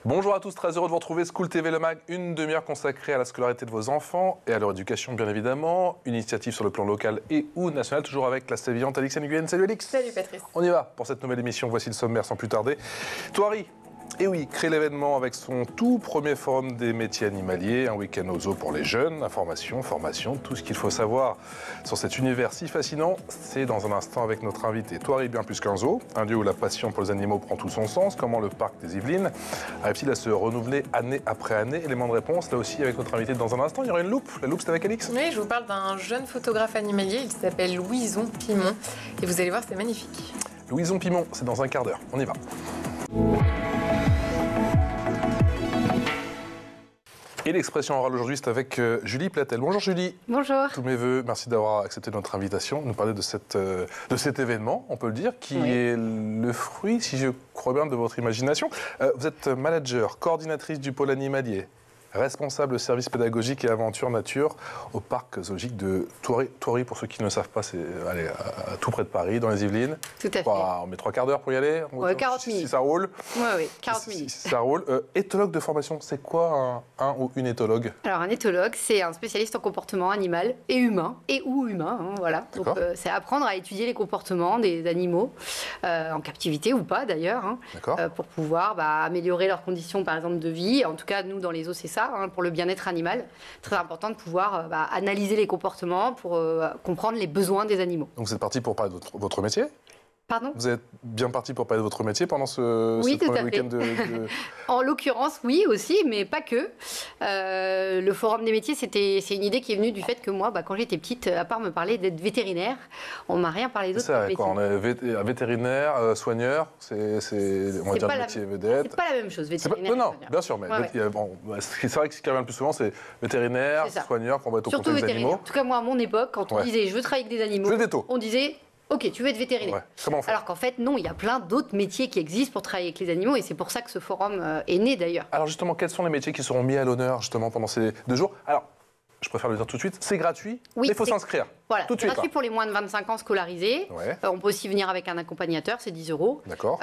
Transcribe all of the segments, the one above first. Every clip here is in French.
Bonjour à tous, très heureux de vous retrouver. School TV Le Mag, une demi-heure consacrée à la scolarité de vos enfants et à leur éducation, bien évidemment. Une initiative sur le plan local et ou national, toujours avec la sévillante Alix Nguyen. Salut Alix. Salut Patrice. On y va pour cette nouvelle émission. Voici le sommaire sans plus tarder. Thoiry, et oui, crée l'événement avec son tout premier forum des métiers animaliers, un week-end au zoo pour les jeunes, information, formation, tout ce qu'il faut savoir sur cet univers si fascinant, c'est dans un instant avec notre invité. Thoiry, bien plus qu'un zoo, un lieu où la passion pour les animaux prend tout son sens, comment le parc des Yvelines arrive-t-il à se renouveler année après année? Élément de réponse, là aussi avec notre invité dans un instant, il y aura une loupe. La loupe, c'est avec Alix? Oui, je vous parle d'un jeune photographe animalier, il s'appelle Louison Pimon, et vous allez voir, c'est magnifique. Louison Pimon, c'est dans un quart d'heure, on y va. Et l'expression orale aujourd'hui, c'est avec Julie Platel. Bonjour Julie. Bonjour. Tous mes voeux, merci d'avoir accepté notre invitation, nous parler de cet événement, on peut le dire, qui est le fruit, si je crois bien, de votre imagination. Vous êtes manager, coordinatrice du pôle animalier, responsable service pédagogique et aventure nature au parc zoologique de Thoiry. Thoiry, pour ceux qui ne le savent pas, c'est tout près de Paris, dans les Yvelines. Tout à fait. On met 3 quarts d'heure pour y aller. Ouais, 40 minutes. Si ça roule. Oui, 40 minutes. Si ça roule. Éthologue de formation, c'est quoi un ou une éthologue? Alors, un éthologue, c'est un spécialiste en comportement animal et humain, voilà. Donc, c'est apprendre à étudier les comportements des animaux, en captivité ou pas d'ailleurs, pour pouvoir améliorer leurs conditions, par exemple, de vie. En tout cas, nous, dans les zoos, c'est ça. Pour le bien-être animal. Très important de pouvoir analyser les comportements pour comprendre les besoins des animaux. Donc vous êtes parti pour parler de votre métier? Pardon? Vous êtes bien parti pour parler de votre métier pendant ce premier week-end de... En l'occurrence, oui, aussi, mais pas que. Le Forum des métiers, c'est une idée qui est venue du fait que moi, quand j'étais petite, à part me parler d'être vétérinaire, on m'a rien parlé d'autre. C'est ça, on est vétérinaire, soigneur, on va dire le métier vedette. C'est pas la même chose, vétérinaire. Non, bien sûr, mais c'est vrai que ce qui revient le plus souvent, c'est vétérinaire, soigneur, qu'on va être au contact des animaux. En tout cas, moi, à mon époque, quand on disait je veux travailler avec des animaux, on disait ok, tu veux être vétérinaire. Comment on fait? Alors qu'en fait, non, il y a plein d'autres métiers qui existent pour travailler avec les animaux et c'est pour ça que ce forum est né d'ailleurs. Alors justement, quels sont les métiers qui seront mis à l'honneur justement pendant ces 2 jours? Alors, je préfère le dire tout de suite, c'est gratuit, mais il faut s'inscrire. Voilà, c'est gratuit pour les moins de 25 ans scolarisés. On peut aussi venir avec un accompagnateur, c'est 10 €. D'accord.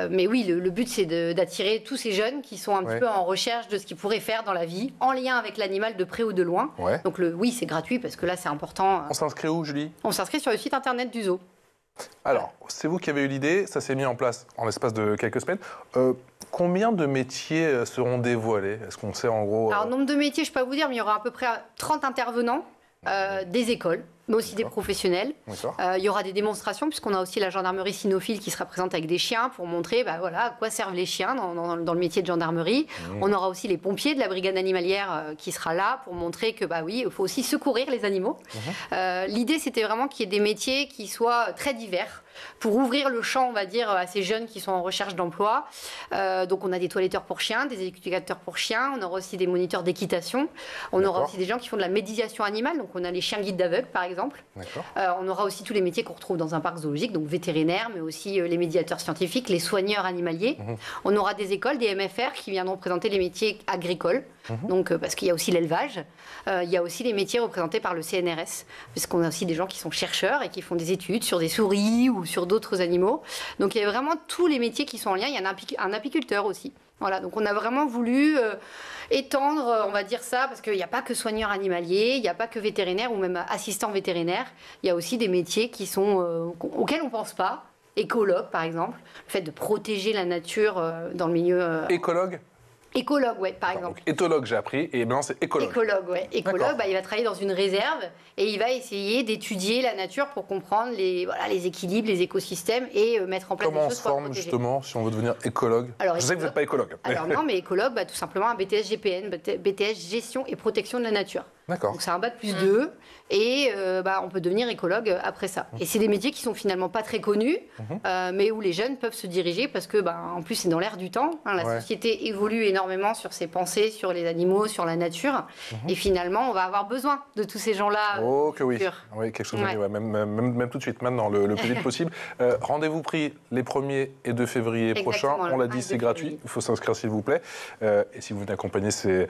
Mais oui, le but, c'est d'attirer tous ces jeunes qui sont un petit peu en recherche de ce qu'ils pourraient faire dans la vie, en lien avec l'animal de près ou de loin. Donc oui, c'est gratuit parce que là, c'est important. On s'inscrit où, Julie? On s'inscrit sur le site internet du zoo. Alors, c'est vous qui avez eu l'idée, ça s'est mis en place en l'espace de quelques semaines. Combien de métiers seront dévoilés? Est-ce qu'on sait en gros... Alors, nombre de métiers, je ne peux pas vous dire, mais il y aura à peu près 30 intervenants, des écoles, mais aussi des professionnels. Il y aura des démonstrations, puisqu'on a aussi la gendarmerie cynophile qui sera présente avec des chiens pour montrer à quoi servent les chiens dans le métier de gendarmerie. On aura aussi les pompiers de la brigade animalière qui sera là pour montrer que, oui, il faut aussi secourir les animaux. L'idée, c'était vraiment qu'il y ait des métiers qui soient très divers, pour ouvrir le champ, on va dire, à ces jeunes qui sont en recherche d'emploi. Donc, on a des toiletteurs pour chiens, des éducateurs pour chiens, on aura aussi des moniteurs d'équitation, on aura aussi des gens qui font de la médiation animale, donc on a les chiens guides d'aveugles, par exemple. On aura aussi tous les métiers qu'on retrouve dans un parc zoologique, donc vétérinaires, mais aussi les médiateurs scientifiques, les soigneurs animaliers. On aura des écoles, des MFR qui viendront présenter les métiers agricoles, donc, parce qu'il y a aussi l'élevage. Il y a aussi les métiers représentés par le CNRS, puisqu'on a aussi des gens qui sont chercheurs et qui font des études sur des souris ou sur d'autres animaux. Donc il y a vraiment tous les métiers qui sont en lien. Il y a un apiculteur aussi. Voilà, donc on a vraiment voulu étendre, on va dire ça, parce qu'il n'y a pas que soigneur animalier, il n'y a pas que vétérinaire ou même assistant vétérinaire. Il y a aussi des métiers qui sont, auxquels on ne pense pas. Écologue, par exemple. Le fait de protéger la nature dans le milieu... Écologue? Écologue, oui, par exemple. Donc, éthologue, j'ai appris, et maintenant c'est écologue. Écologue, oui. Écologue, il va travailler dans une réserve et il va essayer d'étudier la nature pour comprendre les équilibres, les écosystèmes et mettre en place des choses pour la protéger. Comment on se forme justement si on veut devenir écologue? Alors, je sais que vous n'êtes pas écologue. Alors non, mais écologue, tout simplement un BTS GPN, BTS Gestion et Protection de la Nature. D'accord. Donc c'est un bac plus 2 et on peut devenir écologue après ça. Et c'est des métiers qui sont finalement pas très connus, mais où les jeunes peuvent se diriger parce que en plus c'est dans l'air du temps. La société évolue énormément sur ses pensées, sur les animaux, sur la nature. Et finalement, on va avoir besoin de tous ces gens-là. Oh que oui. Oui, quelque chose de mieux, même tout de suite, maintenant, le plus vite possible. Rendez-vous pris les 1er et 2 février prochains. On l'a dit, c'est gratuit. Il faut s'inscrire s'il vous plaît. Et si vous venez accompagner ces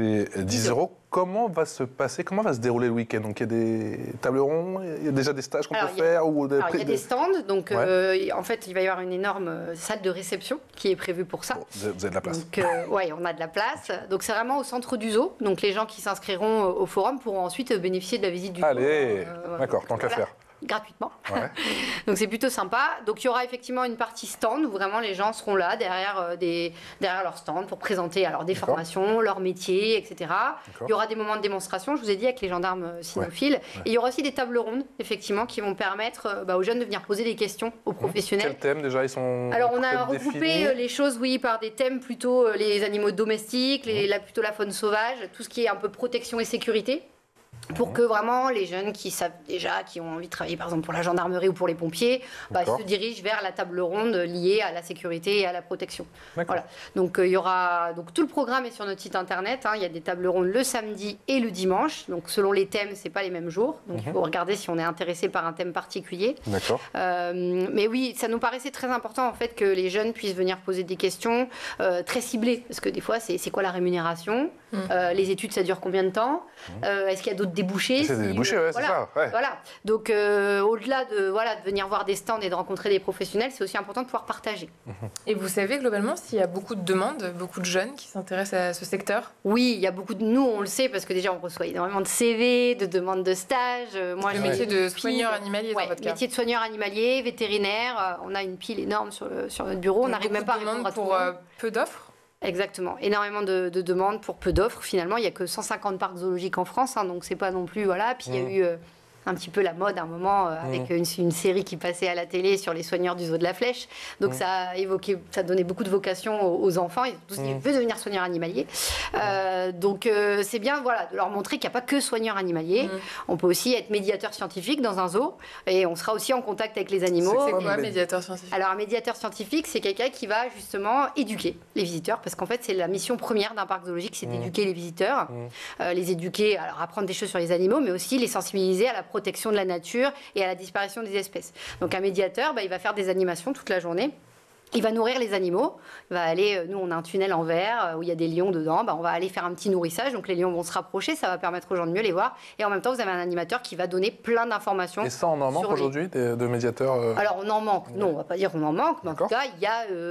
c'est 10 €. Comment va se dérouler le week-end? Donc, il y a des tables rondes, il y a déjà des stages qu'on peut faire il y a des stands. Donc, en fait, il va y avoir une énorme salle de réception qui est prévue pour ça. Bon, vous avez de la place. Donc, oui, on a de la place. Donc, c'est vraiment au centre du zoo. Donc, les gens qui s'inscriront au forum pourront ensuite bénéficier de la visite du zoo. Allez, d'accord, tant qu'à faire. Gratuitement. Ouais. Donc c'est plutôt sympa. Donc il y aura effectivement une partie stand où vraiment les gens seront là derrière leur stand pour présenter alors des formations, leur métier, etc. Il y aura des moments de démonstration, je vous ai dit, avec les gendarmes cynophiles. Et il y aura aussi des tables rondes, effectivement, qui vont permettre aux jeunes de venir poser des questions aux professionnels. Quels thèmes déjà ils sont? Alors on a regroupé les choses, par des thèmes plutôt les animaux domestiques, plutôt la faune sauvage, tout ce qui est un peu protection et sécurité. Pour que vraiment les jeunes qui savent déjà, qui ont envie de travailler par exemple pour la gendarmerie ou pour les pompiers, se dirigent vers la table ronde liée à la sécurité et à la protection. Voilà. Donc il y aura tout le programme est sur notre site internet. Il y a des tables rondes le samedi et le dimanche. Donc selon les thèmes, c'est pas les mêmes jours. Donc il faut regarder si on est intéressé par un thème particulier. D'accord. Mais oui, ça nous paraissait très important en fait que les jeunes puissent venir poser des questions très ciblées, parce que des fois c'est quoi la rémunération, les études ça dure combien de temps, est-ce qu'il y a d'autres débouchés. C'est des débouchés, c'est ça. Ouais. Voilà. Donc, au-delà de venir voir des stands et de rencontrer des professionnels, c'est aussi important de pouvoir partager. Et vous savez, globalement, s'il y a beaucoup de demandes, beaucoup de jeunes qui s'intéressent à ce secteur? Oui, il y a beaucoup de... Nous, on le sait, parce que déjà, on reçoit énormément de CV, de demandes de stage. Moi, le métier de soigneur animalier, dans votre cas. Métier de soigneur animalier, vétérinaire. On a une pile énorme sur notre bureau. On n'arrive même pas à répondre à tout le monde. Peu d'offres? Exactement. Énormément de demandes pour peu d'offres. Finalement, il n'y a que 150 parcs zoologiques en France, donc c'est pas non plus... Voilà. Puis il y a eu un petit peu la mode à un moment avec une série qui passait à la télé sur les soigneurs du zoo de la Flèche. Donc ça a donné beaucoup de vocation aux enfants. Ils veulent devenir soigneurs animaliers. Donc c'est bien de leur montrer qu'il n'y a pas que soigneurs animaliers. On peut aussi être médiateur scientifique dans un zoo et on sera aussi en contact avec les animaux. C'est quoi médiateur scientifique? Alors un médiateur scientifique, c'est quelqu'un qui va justement éduquer les visiteurs, parce qu'en fait c'est la mission première d'un parc zoologique, c'est d'éduquer les visiteurs, les éduquer, alors apprendre des choses sur les animaux, mais aussi les sensibiliser à la protection de la nature et à la disparition des espèces. Donc un médiateur, il va faire des animations toute la journée. Il va nourrir les animaux. Il va aller, nous on a un tunnel en verre où il y a des lions dedans. On va aller faire un petit nourrissage. Donc les lions vont se rapprocher, ça va permettre aux gens de mieux les voir. Et en même temps, vous avez un animateur qui va donner plein d'informations. Et ça, on en manque aujourd'hui de médiateurs Alors on en manque. Non, on va pas dire on en manque, mais en tout cas,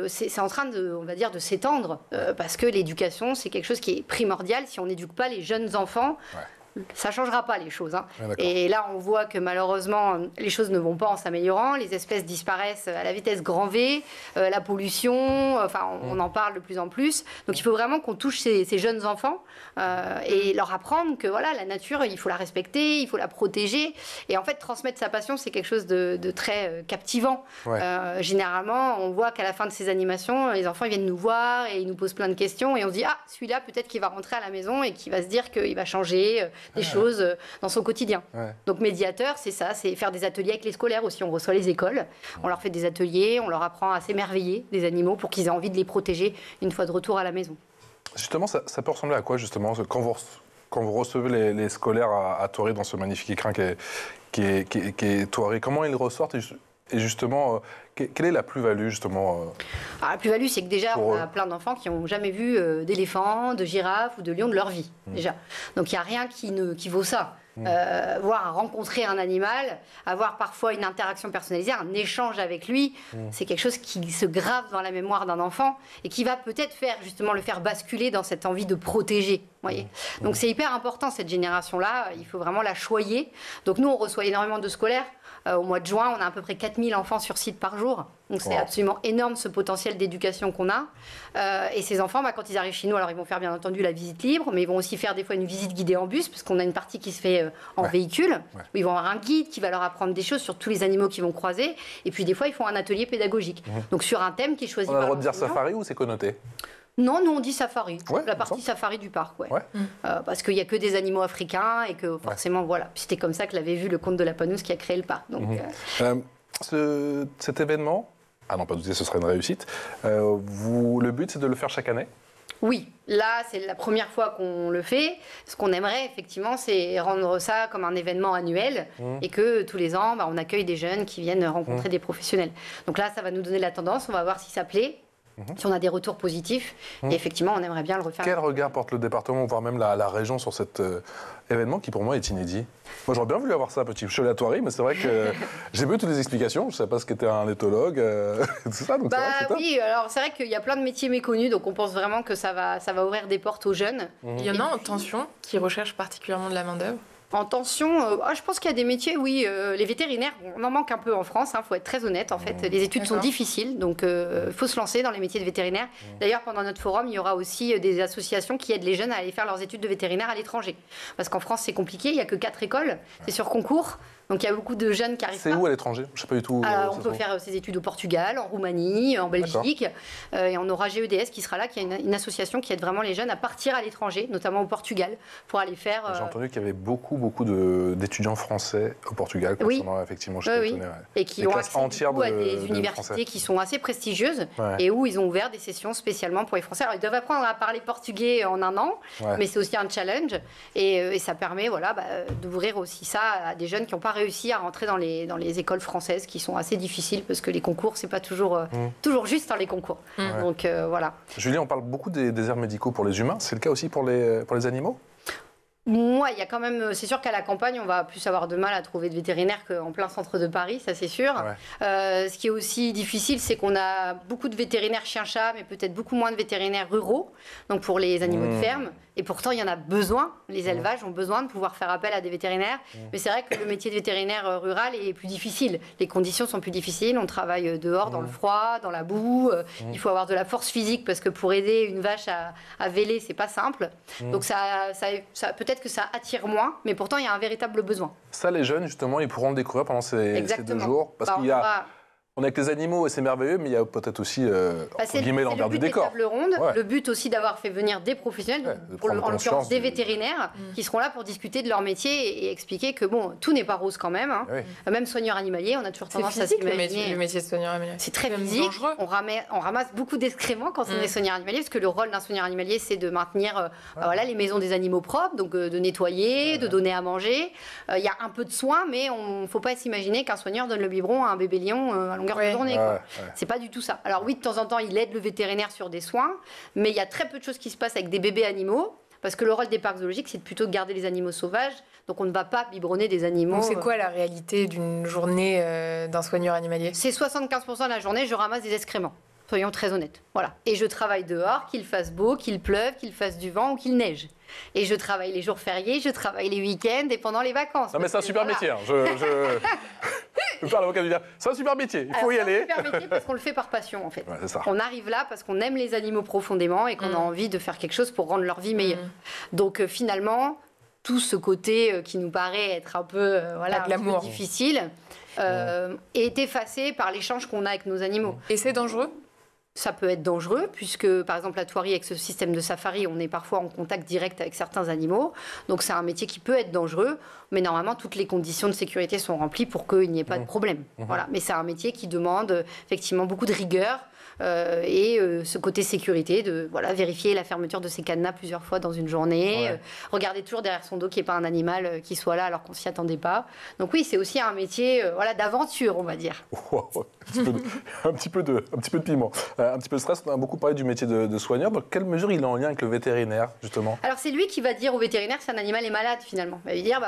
c'est en train de s'étendre parce que l'éducation, c'est quelque chose qui est primordial. Si on n'éduque pas les jeunes enfants. Ça ne changera pas les choses. Et là, on voit que malheureusement, les choses ne vont pas en s'améliorant. Les espèces disparaissent à la vitesse grand V. La pollution, on en parle de plus en plus. Donc, il faut vraiment qu'on touche ces jeunes enfants et leur apprendre que la nature, il faut la respecter, il faut la protéger. Et en fait, transmettre sa passion, c'est quelque chose de très captivant. Généralement, on voit qu'à la fin de ces animations, les enfants ils viennent nous voir et ils nous posent plein de questions. Et on se dit, celui-là, peut-être qu'il va rentrer à la maison et qu'il va se dire qu'il va changer des choses dans son quotidien. Donc médiateur, c'est ça, c'est faire des ateliers avec les scolaires aussi. On reçoit les écoles, on leur fait des ateliers, on leur apprend à s'émerveiller des animaux pour qu'ils aient envie de les protéger une fois de retour à la maison. Justement, ça peut ressembler à quoi justement quand vous recevez les scolaires à Thoiry dans ce magnifique écrin qui est Thoiry, comment ils ressortent et justement, quelle est la plus-value justement La plus-value, c'est que déjà, on a plein d'enfants qui n'ont jamais vu d'éléphant, de girafe ou de lion de leur vie, déjà. Donc, il n'y a rien qui vaut ça. Rencontrer un animal, avoir parfois une interaction personnalisée, un échange avec lui, c'est quelque chose qui se grave dans la mémoire d'un enfant et qui va peut-être le faire basculer dans cette envie de protéger. Voyez. Donc, c'est hyper important, cette génération-là. Il faut vraiment la choyer. Donc, nous, on reçoit énormément de scolaires. Au mois de juin, on a à peu près 4000 enfants sur site par jour. Donc c'est absolument énorme ce potentiel d'éducation qu'on a. Et ces enfants, quand ils arrivent chez nous, alors ils vont faire bien entendu la visite libre, mais ils vont aussi faire des fois une visite guidée en bus, parce qu'on a une partie qui se fait en véhicule, où ils vont avoir un guide qui va leur apprendre des choses sur tous les animaux qu'ils vont croiser. Et puis des fois, ils font un atelier pédagogique. Donc sur un thème qui est choisi par l'enseignant. On a le droit de dire safari ou c'est connoté ? Non, nous on dit safari, la partie safari du parc, parce qu'il n'y a que des animaux africains et que forcément, c'était comme ça que l'avait vu le comte de la Panouse qui a créé le parc. Donc, cet événement, à n'en pas douter, ce serait une réussite, le but c'est de le faire chaque année ? Oui, là c'est la première fois qu'on le fait. Ce qu'on aimerait effectivement, c'est rendre ça comme un événement annuel et que tous les ans, on accueille des jeunes qui viennent rencontrer des professionnels. Donc là, ça va nous donner la tendance, on va voir si ça plaît. si on a des retours positifs. Et effectivement, on aimerait bien le refaire. Quel regard porte le département, voire même la région, sur cet événement qui, pour moi, est inédit? Moi, j'aurais bien voulu avoir ça, petit. Je suis allé à Thoiry, mais c'est vrai que j'ai vu toutes les explications. Je ne savais pas ce qu'était un éthologue, tout ça. Donc oui, alors c'est vrai qu'il y a plein de métiers méconnus, donc on pense vraiment que ça va ouvrir des portes aux jeunes. Il y en a en tension qui recherchent particulièrement de la main-d'œuvre? En tension, je pense qu'il y a des métiers, oui, les vétérinaires, on en manque un peu en France, faut être très honnête, en fait. Les études sont difficiles, donc il faut se lancer dans les métiers de vétérinaire. D'ailleurs, pendant notre forum, il y aura aussi des associations qui aident les jeunes à aller faire leurs études de vétérinaire à l'étranger. Parce qu'en France, c'est compliqué, il n'y a que 4 écoles, c'est sur concours. Donc il y a beaucoup de jeunes qui arrivent. C'est où à l'étranger? Je ne sais pas du tout. On peut faire ses études au Portugal, en Roumanie, en Belgique. Et on aura GEDS qui sera là, qui est une association qui aide vraiment les jeunes à partir à l'étranger, notamment au Portugal, pour aller faire. J'ai entendu qu'il y avait beaucoup d'étudiants français au Portugal. Effectivement, j'étais étonné. Et qui ont accès à des universités qui sont assez prestigieuses et où ils ont ouvert des sessions spécialement pour les Français. Alors ils doivent apprendre à parler portugais en 1 an, mais c'est aussi un challenge. Et ça permet d'ouvrir aussi ça à des jeunes qui n'ont pas réussi à rentrer dans les écoles françaises qui sont assez difficiles parce que les concours, c'est pas toujours juste dans les concours. Donc voilà. Julie, on parle beaucoup des déserts médicaux pour les humains. C'est le cas aussi pour les animaux? Moi, il y a quand même. C'est sûr qu'à la campagne, on va plus avoir de mal à trouver de vétérinaires qu'en plein centre de Paris, ça c'est sûr. Ce qui est aussi difficile, c'est qu'on a beaucoup de vétérinaires chiens-chats, mais peut-être beaucoup moins de vétérinaires ruraux, donc pour les animaux de ferme. Et pourtant, il y en a besoin. Les élevages ont besoin de pouvoir faire appel à des vétérinaires. Mais c'est vrai que le métier de vétérinaire rural est plus difficile. Les conditions sont plus difficiles. On travaille dehors, dans le froid, dans la boue. Il faut avoir de la force physique parce que pour aider une vache à véler, c'est pas simple. Donc peut-être que ça attire moins, mais pourtant, il y a un véritable besoin. Ça, les jeunes, justement, ils pourront le découvrir pendant ces 2 jours. Parce qu'il y a... On est avec les animaux et c'est merveilleux, mais il y a peut-être aussi, entre guillemets, l'envers du décor. C'est le but des tables rondes, le but aussi d'avoir fait venir des professionnels, en l'occurrence des vétérinaires, qui seront là pour discuter de leur métier et expliquer que tout n'est pas rose quand même. Même soigneur animalier, on a toujours tendance à s'imaginer. Le métier de soigneur animalier. C'est très physique. On ramasse beaucoup d'excréments quand on est soigneur animalier, parce que le rôle d'un soigneur animalier, c'est de maintenir les maisons des animaux propres, donc de nettoyer, de donner à manger. Il y a un peu de soins, mais il ne faut pas s'imaginer qu'un soigneur donne le biberon à un bébé lion longueur de journée. C'est pas du tout ça. Alors oui, de temps en temps, il aide le vétérinaire sur des soins, mais il y a très peu de choses qui se passent avec des bébés animaux, parce que le rôle des parcs zoologiques, c'est plutôt de garder les animaux sauvages, donc on ne va pas biberonner des animaux. Donc c'est quoi la réalité d'une journée d'un soigneur animalier? C'est 75% de la journée, je ramasse des excréments. Soyons très honnêtes. Voilà. Et je travaille dehors, qu'il fasse beau, qu'il pleuve, qu'il fasse du vent ou qu'il neige. Et je travaille les jours fériés, je travaille les week-ends et pendant les vacances. Non mais c'est un super métier. Je parle avocat du diable. C'est un super métier, il faut y aller. C'est un super métier parce qu'on le fait par passion en fait. C'est ça. On arrive là parce qu'on aime les animaux profondément et qu'on a envie de faire quelque chose pour rendre leur vie meilleure. Donc finalement, tout ce côté qui nous paraît être un peu, difficile est effacé par l'échange qu'on a avec nos animaux. Et c'est dangereux? Ça peut être dangereux puisque, par exemple, à Thoiry, avec ce système de safari, on est parfois en contact direct avec certains animaux. Donc c'est un métier qui peut être dangereux, mais normalement, toutes les conditions de sécurité sont remplies pour qu'il n'y ait pas de problème. Voilà. Mais c'est un métier qui demande effectivement beaucoup de rigueur et ce côté sécurité, de vérifier la fermeture de ses cadenas plusieurs fois dans une journée, regarder toujours derrière son dos qu'il n'y ait pas un animal qui soit là alors qu'on s'y attendait pas. Donc oui, c'est aussi un métier d'aventure, on va dire. Un petit peu de piment, un petit peu de stress. On a beaucoup parlé du métier de soigneur. Dans quelle mesure il est en lien avec le vétérinaire, justement? Alors c'est lui qui va dire au vétérinaire si un animal est malade finalement. Il va lui dire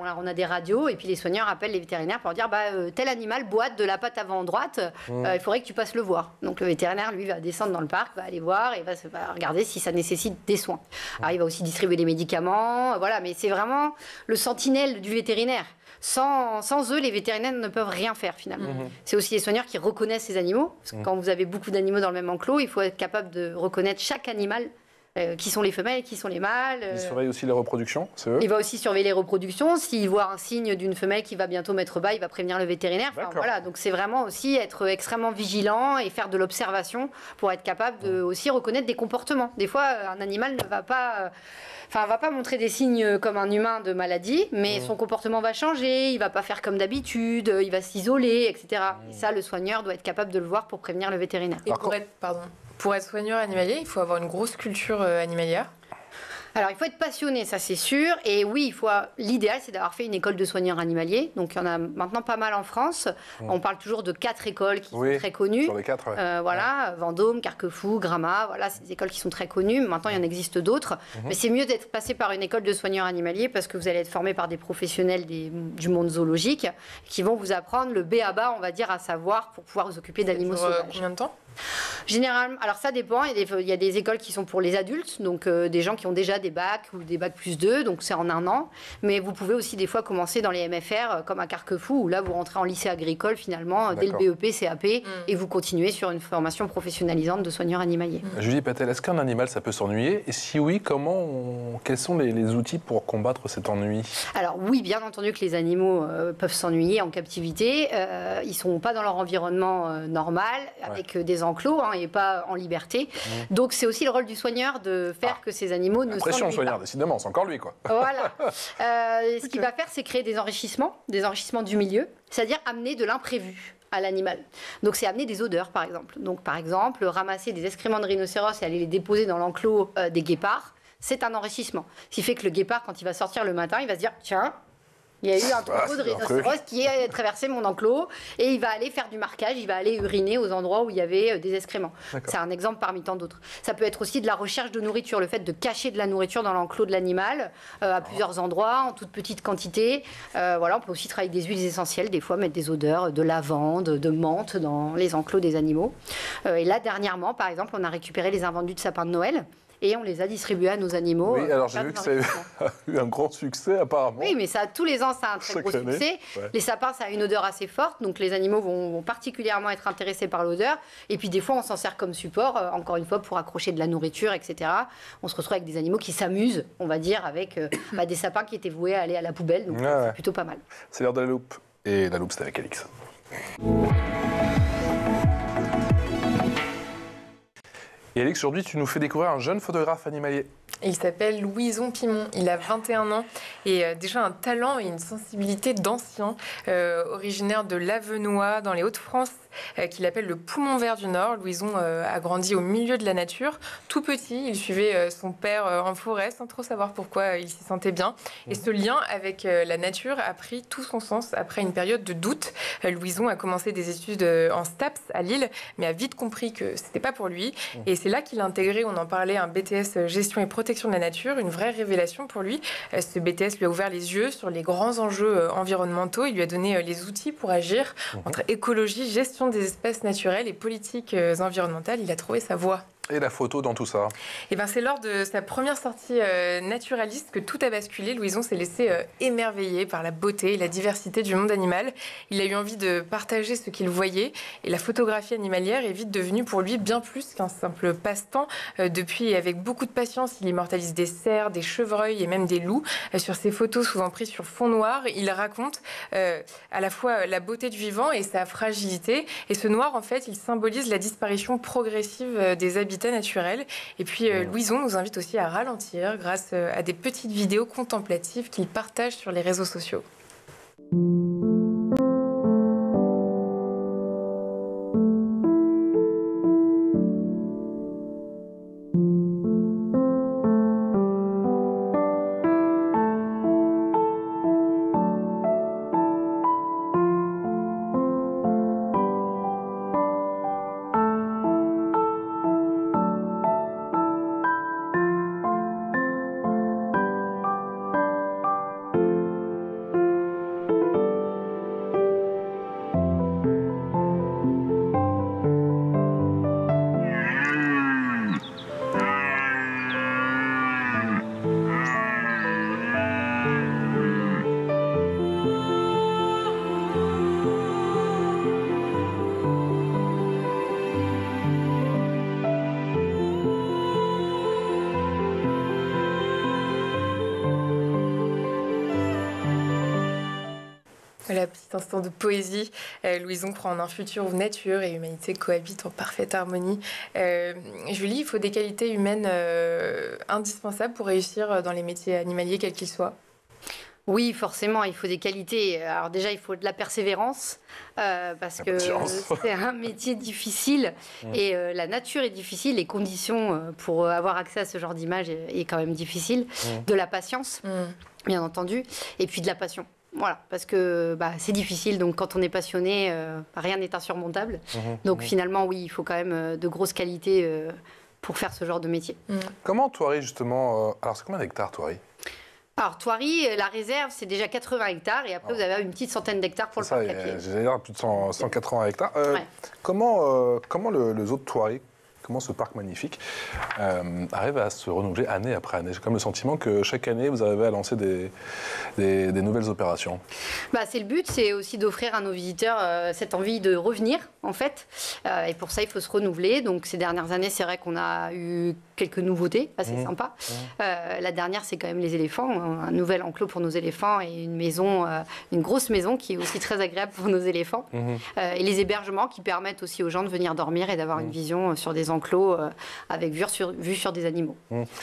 on a des radios et puis les soigneurs appellent les vétérinaires pour dire tel animal boite de la patte avant droite, il faudrait que tu passes le voir. Donc le vétérinaire, lui, va descendre dans le parc, va aller voir et va regarder si ça nécessite des soins. Alors, il va aussi distribuer des médicaments, mais c'est vraiment le sentinelle du vétérinaire. Sans eux, les vétérinaires ne peuvent rien faire, finalement. C'est aussi les soigneurs qui reconnaissent ces animaux. Parce que quand vous avez beaucoup d'animaux dans le même enclos, il faut être capable de reconnaître chaque animal. Qui sont les femelles, qui sont les mâles. Il surveille aussi les reproductions, c'est eux? Il va aussi surveiller les reproductions. S'il voit un signe d'une femelle qui va bientôt mettre bas, il va prévenir le vétérinaire. Donc c'est vraiment aussi être extrêmement vigilant et faire de l'observation pour être capable de aussi reconnaître des comportements. Des fois, un animal ne va pas... va pas montrer des signes comme un humain de maladie, mais son comportement va changer, il va pas faire comme d'habitude, il va s'isoler, etc. Et ça, le soigneur doit être capable de le voir pour prévenir le vétérinaire. Et pour être soigneur animalier, il faut avoir une grosse culture animalière? Alors, il faut être passionné, ça c'est sûr. Et oui, l'idéal, c'est d'avoir fait une école de soigneurs animaliers. Donc, il y en a maintenant pas mal en France. On parle toujours de 4 écoles qui sont très connues. Sur les 4, voilà, Vendôme, Carquefou, Gramma. Voilà, c'est des écoles qui sont très connues. Maintenant, il y en existe d'autres. Mais c'est mieux d'être passé par une école de soigneurs animaliers parce que vous allez être formé par des professionnels du monde zoologique qui vont vous apprendre le B à bas, on va dire, à savoir pour pouvoir vous occuper d'animaux sauvages. Combien de temps ? Généralement, alors ça dépend, il y a des écoles qui sont pour les adultes, donc des gens qui ont déjà des bacs ou des bacs plus 2, donc c'est en 1 an. Mais vous pouvez aussi des fois commencer dans les MFR, comme à Carquefou, où là vous rentrez en lycée agricole finalement, dès le BEP, CAP, et vous continuez sur une formation professionnalisante de soigneurs animaliers. Julie Patel, est-ce qu'un animal ça peut s'ennuyer? Et si oui, quels sont les outils pour combattre cet ennui? Alors oui, bien entendu que les animaux peuvent s'ennuyer en captivité. Ils ne sont pas dans leur environnement normal, avec des enclos et pas en liberté. Donc c'est aussi le rôle du soigneur de faire que ces animaux ne s'ennuient pas. Pression soigneur, décidément, c'est encore lui, quoi. Voilà. Ce qu'il va faire, c'est créer des enrichissements du milieu, c'est-à-dire amener de l'imprévu à l'animal. Donc c'est amener des odeurs, par exemple. Donc par exemple, ramasser des excréments de rhinocéros et aller les déposer dans l'enclos des guépards, c'est un enrichissement. Ce qui fait que le guépard, quand il va sortir le matin, il va se dire, tiens, il y a eu un troupeau de rhinocéros qui a traversé mon enclos et il va aller faire du marquage, il va aller uriner aux endroits où il y avait des excréments. C'est un exemple parmi tant d'autres. Ça peut être aussi de la recherche de nourriture, le fait de cacher de la nourriture dans l'enclos de l'animal à plusieurs endroits, en toute petite quantité. Voilà, on peut aussi travailler avec des huiles essentielles, des fois mettre des odeurs de lavande, de menthe dans les enclos des animaux. Et là, dernièrement, par exemple, on a récupéré les invendus de sapins de Noël. Et on les a distribués à nos animaux. Oui, alors j'ai vu que ça a eu un grand succès apparemment. Oui, mais ça, tous les ans, ça a un très gros succès. Ouais. Les sapins, ça a une odeur assez forte, donc les animaux vont particulièrement être intéressés par l'odeur. Et puis des fois, on s'en sert comme support, encore une fois, pour accrocher de la nourriture, etc. On se retrouve avec des animaux qui s'amusent, on va dire, avec des sapins qui étaient voués à aller à la poubelle. Donc c'est plutôt pas mal. C'est l'heure de la loupe. Et la loupe, c'est avec Alix. Et Alix, aujourd'hui, tu nous fais découvrir un jeune photographe animalier. Il s'appelle Louison Pimon, il a 21 ans et déjà un talent et une sensibilité d'ancien, originaire de l'Avenois dans les Hauts-de-France, qu'il appelle le poumon vert du Nord. Louison a grandi au milieu de la nature. Tout petit, il suivait son père en forêt sans trop savoir pourquoi il s'y sentait bien. Et ce lien avec la nature a pris tout son sens après une période de doute. Louison a commencé des études en STAPS à Lille, mais a vite compris que c'était pas pour lui. Et c'est là qu'il a intégré, on en parlait, un BTS Gestion et Protection de la nature, une vraie révélation pour lui. Ce BTS lui a ouvert les yeux sur les grands enjeux environnementaux. Il lui a donné les outils pour agir entre écologie, gestion des espaces naturels et politiques environnementales. Il a trouvé sa voie. Et la photo dans tout ça? C'est lors de sa première sortie naturaliste que tout a basculé. Louison s'est laissé émerveiller par la beauté et la diversité du monde animal. Il a eu envie de partager ce qu'il voyait. Et la photographie animalière est vite devenue pour lui bien plus qu'un simple passe-temps. Depuis, avec beaucoup de patience, il immortalise des cerfs, des chevreuils et même des loups. Sur ses photos, souvent prises sur fond noir, il raconte à la fois la beauté du vivant et sa fragilité. Et ce noir, en fait, il symbolise la disparition progressive des habitats naturel. Et puis Louison nous invite aussi à ralentir grâce à des petites vidéos contemplatives qu'il partage sur les réseaux sociaux. Voilà, petit instant de poésie. Louison croit en un futur où nature et humanité cohabitent en parfaite harmonie. Julie, il faut des qualités humaines indispensables pour réussir dans les métiers animaliers, quels qu'ils soient. Oui, forcément, il faut des qualités. Alors déjà, il faut de la persévérance, parce que c'est un métier difficile et la nature est difficile, les conditions pour avoir accès à ce genre d'image est quand même difficile. De la patience, bien entendu, et puis de la passion. Voilà, parce que c'est difficile, donc quand on est passionné, rien n'est insurmontable. Donc finalement, oui, il faut quand même de grosses qualités pour faire ce genre de métier. Comment Thoiry, justement... alors, c'est combien d'hectares, Thoiry ? Alors, Thoiry, la réserve, c'est déjà 80 hectares. Et après, vous avez une petite centaine d'hectares pour le parc à pied. J'allais dire plus de 180 hectares. Comment le zoo de Thoiry, comment ce parc magnifique arrive à se renouveler année après année? J'ai comme le sentiment que chaque année, vous arrivez à lancer des nouvelles opérations. C'est le but, c'est aussi d'offrir à nos visiteurs cette envie de revenir, en fait. Et pour ça, il faut se renouveler. Donc, ces dernières années, c'est vrai qu'on a eu quelques nouveautés assez sympas. La dernière, c'est quand même les éléphants. Un nouvel enclos pour nos éléphants et une maison, une grosse maison qui est aussi très agréable pour nos éléphants. Et les hébergements qui permettent aussi aux gens de venir dormir et d'avoir une vision sur des enclos avec vue sur des animaux.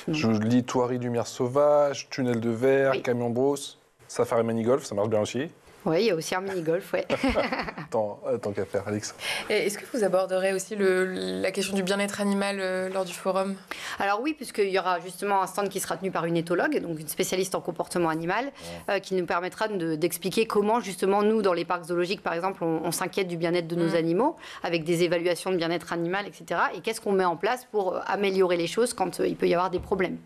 Je lis Thoiry lumière sauvage, tunnel de verre, camion brosse, safari mini-golf, ça marche bien aussi. Oui, il y a aussi un mini-golf, oui. Tant qu'à faire, Alix. Est-ce que vous aborderez aussi la question du bien-être animal lors du forum? Alors oui, puisqu'il y aura justement un stand qui sera tenu par une éthologue, donc une spécialiste en comportement animal, qui nous permettra d'expliquer comment justement nous, dans les parcs zoologiques par exemple, on s'inquiète du bien-être de nos animaux, avec des évaluations de bien-être animal, etc. Et qu'est-ce qu'on met en place pour améliorer les choses quand il peut y avoir des problèmes.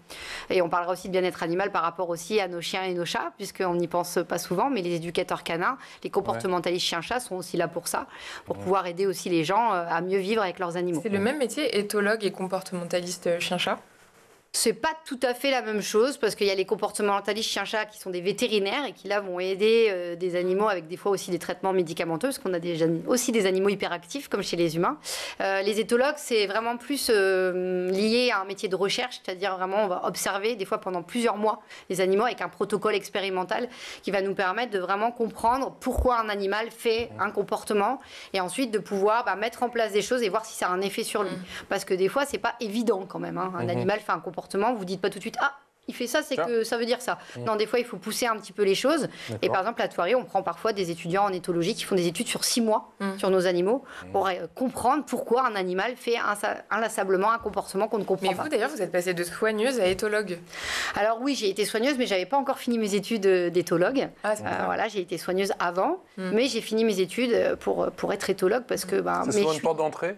Et on parlera aussi de bien-être animal par rapport aussi à nos chiens et nos chats, puisqu'on n'y pense pas souvent, mais les éducateurs canins, les comportementalistes chiens-chats sont aussi là pour ça, pour pouvoir aider aussi les gens à mieux vivre avec leurs animaux. C'est le même métier, éthologue et comportementaliste chien-chat? C'est pas tout à fait la même chose parce qu'il y a les comportementalistes chiens-chats qui sont des vétérinaires et qui là vont aider des animaux avec des fois aussi des traitements médicamenteux parce qu'on a aussi des animaux hyperactifs comme chez les humains. Les éthologues, c'est vraiment plus lié à un métier de recherche, c'est-à-dire vraiment on va observer des fois pendant plusieurs mois les animaux avec un protocole expérimental qui va nous permettre de vraiment comprendre pourquoi un animal fait un comportement et ensuite de pouvoir mettre en place des choses et voir si ça a un effet sur lui. Parce que des fois, c'est pas évident quand même. Un animal fait un comportement, vous dites pas tout de suite « Ah, il fait ça, c'est que ça veut dire ça ». Non, des fois, il faut pousser un petit peu les choses. Et par exemple, à Thoiry, on prend parfois des étudiants en éthologie qui font des études sur 6 mois sur nos animaux pour comprendre pourquoi un animal fait inlassablement un comportement qu'on ne comprend pas. Mais vous, d'ailleurs, vous êtes passée de soigneuse à éthologue. Alors oui, j'ai été soigneuse, mais j'avais pas encore fini mes études d'éthologue. Voilà, j'ai été soigneuse avant, mais j'ai fini mes études pour être éthologue parce que... C'est souvent une porte d'entrée?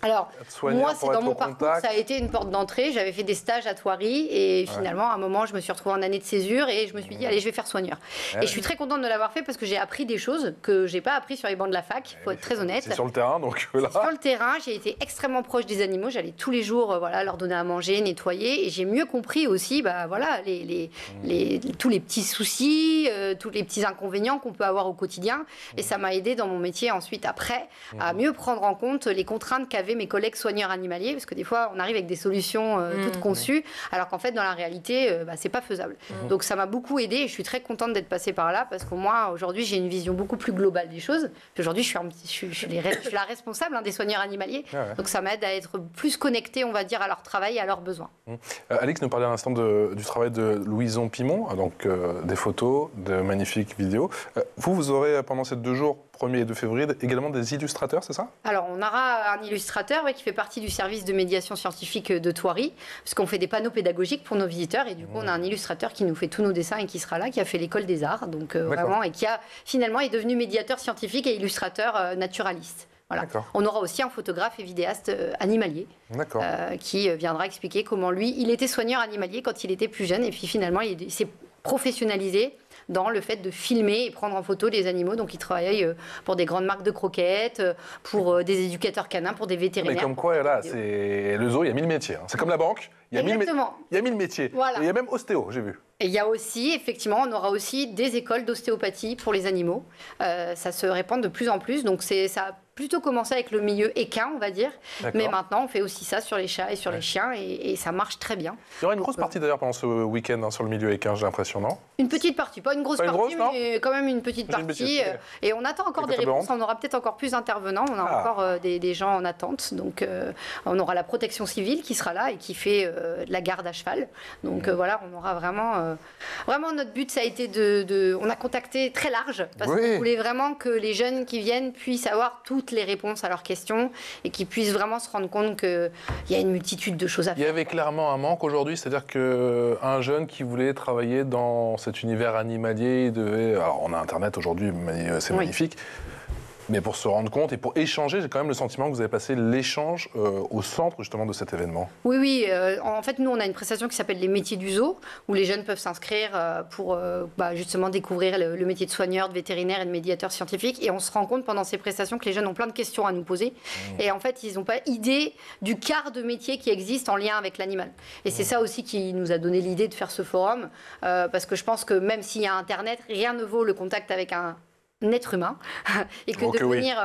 Alors, moi, c'est dans mon parcours, ça a été une porte d'entrée. J'avais fait des stages à Thoiry et finalement, à un moment, je me suis retrouvée en année de césure et je me suis dit, allez, je vais faire soigneur. Et je suis très contente de l'avoir fait parce que j'ai appris des choses que j'ai pas appris sur les bancs de la fac, il faut être très honnête. C'est sur le terrain, donc là. Sur le terrain, j'ai été extrêmement proche des animaux. J'allais tous les jours leur donner à manger, nettoyer et j'ai mieux compris aussi tous les petits soucis, tous les petits inconvénients qu'on peut avoir au quotidien. Et ça m'a aidé dans mon métier ensuite, après, à mieux prendre en compte les contraintes qu'avaient mes collègues soigneurs animaliers, parce que des fois, on arrive avec des solutions toutes conçues, alors qu'en fait, dans la réalité, c'est pas faisable. Donc, ça m'a beaucoup aidé et je suis très contente d'être passée par là, parce que moi, aujourd'hui, j'ai une vision beaucoup plus globale des choses. Aujourd'hui, je suis la responsable des soigneurs animaliers, donc ça m'aide à être plus connectée, on va dire, à leur travail et à leurs besoins. Alix nous parlait à l'instant du travail de Louison Pimon, donc des photos, de magnifiques vidéos. Vous aurez, pendant ces 2 jours, 1er et 2 février, également des illustrateurs, c'est ça? Alors, on aura un illustrateur qui fait partie du service de médiation scientifique de Thoiry, puisqu'on fait des panneaux pédagogiques pour nos visiteurs, et du coup, on a un illustrateur qui nous fait tous nos dessins et qui sera là, qui a fait l'école des arts, donc vraiment, et qui a finalement est devenu médiateur scientifique et illustrateur naturaliste. Voilà. On aura aussi un photographe et vidéaste animalier qui viendra expliquer comment lui, il était soigneur animalier quand il était plus jeune, et puis finalement, il s'est professionnalisé dans le fait de filmer et prendre en photo les animaux. Donc, il travaille pour des grandes marques de croquettes, pour des éducateurs canins, pour des vétérinaires. Mais comme quoi, là, c'est le zoo, il y a 1000 métiers. C'est comme la banque, il y a 1000 métiers. Voilà. Et il y a même ostéo, j'ai vu. Et il y a aussi, effectivement, on aura aussi des écoles d'ostéopathie pour les animaux. Ça se répand de plus en plus. Donc, ça a plutôt commencé avec le milieu équin, on va dire. Mais maintenant, on fait aussi ça sur les chats et sur les chiens, et ça marche très bien. Il y aura une grosse partie d'ailleurs pendant ce week-end sur le milieu équin, j'ai l'impression, non? Une petite partie, pas une grosse partie, mais quand même une petite partie. Et on attend encore des réponses, on aura peut-être encore plus d'intervenants, on a encore des gens en attente. Donc on aura la protection civile qui sera là et qui fait de la garde à cheval. Donc voilà, on aura vraiment... Vraiment, notre but, ça a été on a contacté très large, parce qu'on voulait vraiment que les jeunes qui viennent puissent avoir toutes les réponses à leurs questions et qu'ils puissent vraiment se rendre compte qu'il y a une multitude de choses à faire. Il y avait clairement un manque aujourd'hui, c'est-à-dire qu'un jeune qui voulait travailler dans cet univers animalier, il devait... Alors, on a Internet aujourd'hui, c'est magnifique. Mais pour se rendre compte et pour échanger, j'ai quand même le sentiment que vous avez passé l'échange au centre justement de cet événement. Oui. En fait, nous, on a une prestation qui s'appelle les métiers du zoo, où les jeunes peuvent s'inscrire pour justement découvrir le métier de soigneur, de vétérinaire et de médiateur scientifique. Et on se rend compte pendant ces prestations que les jeunes ont plein de questions à nous poser. Et en fait, ils n'ont pas idée du quart de métiers qui existent en lien avec l'animal. Et c'est ça aussi qui nous a donné l'idée de faire ce forum, parce que je pense que même s'il y a Internet, rien ne vaut le contact avec un être humain, et que de venir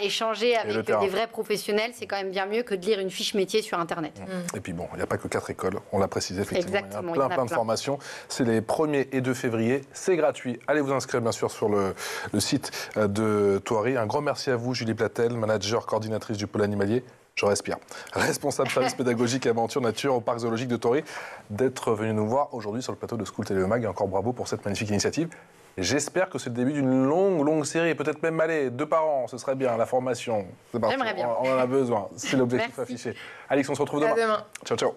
échanger avec des vrais professionnels, c'est quand même bien mieux que de lire une fiche métier sur Internet. Et puis bon, il n'y a pas que 4 écoles, on l'a précisé effectivement. Exactement, il y a plein de formations. C'est les 1er et 2 février, c'est gratuit. Allez vous inscrire bien sûr sur le site de Thoiry. Un grand merci à vous, Julie Platel, manager coordinatrice du pôle animalier. Je respire. Responsable service pédagogique et aventure nature au parc zoologique de Thoiry, d'être venu nous voir aujourd'hui sur le plateau de School Télé Mag. Et encore bravo pour cette magnifique initiative. J'espère que c'est le début d'une longue série, peut-être même 2 par an, ce serait bien, la formation. C'est parti, j'aimerais bien. On en a besoin, c'est l'objectif affiché. Alix, on se retrouve demain. À demain. Ciao.